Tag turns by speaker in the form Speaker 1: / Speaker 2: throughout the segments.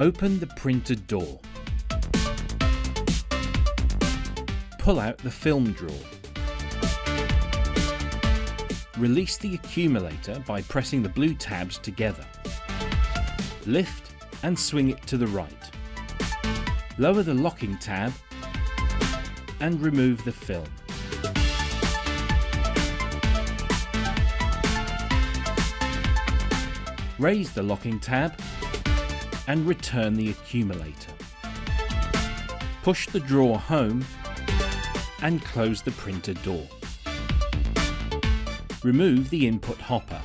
Speaker 1: Open the printer door. Pull out the film drawer. Release the accumulator by pressing the blue tabs together. Lift and swing it to the right. Lower the locking tab and remove the film. Raise the locking tab and return the accumulator. Push the drawer home and close the printer door. Remove the input hopper.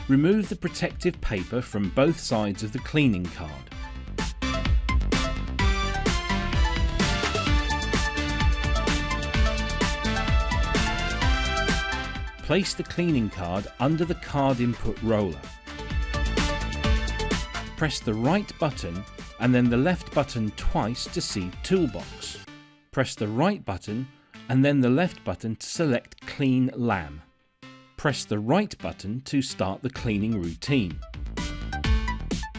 Speaker 1: Remove the protective paper from both sides of the cleaning card. Place the cleaning card under the card input roller. Press the right button and then the left button twice to see Toolbox. Press the right button and then the left button to select Clean Lam. Press the right button to start the cleaning routine.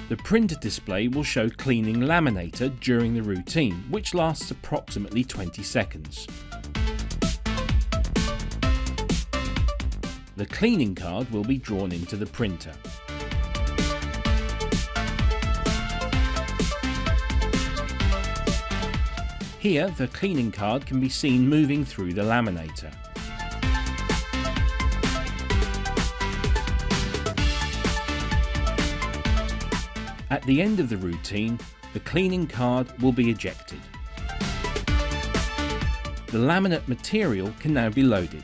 Speaker 1: The printer display will show cleaning Laminator during the routine, which lasts approximately 20 seconds. The cleaning card will be drawn into the printer. Here, the cleaning card can be seen moving through the laminator. At the end of the routine, the cleaning card will be ejected. The laminate material can now be loaded.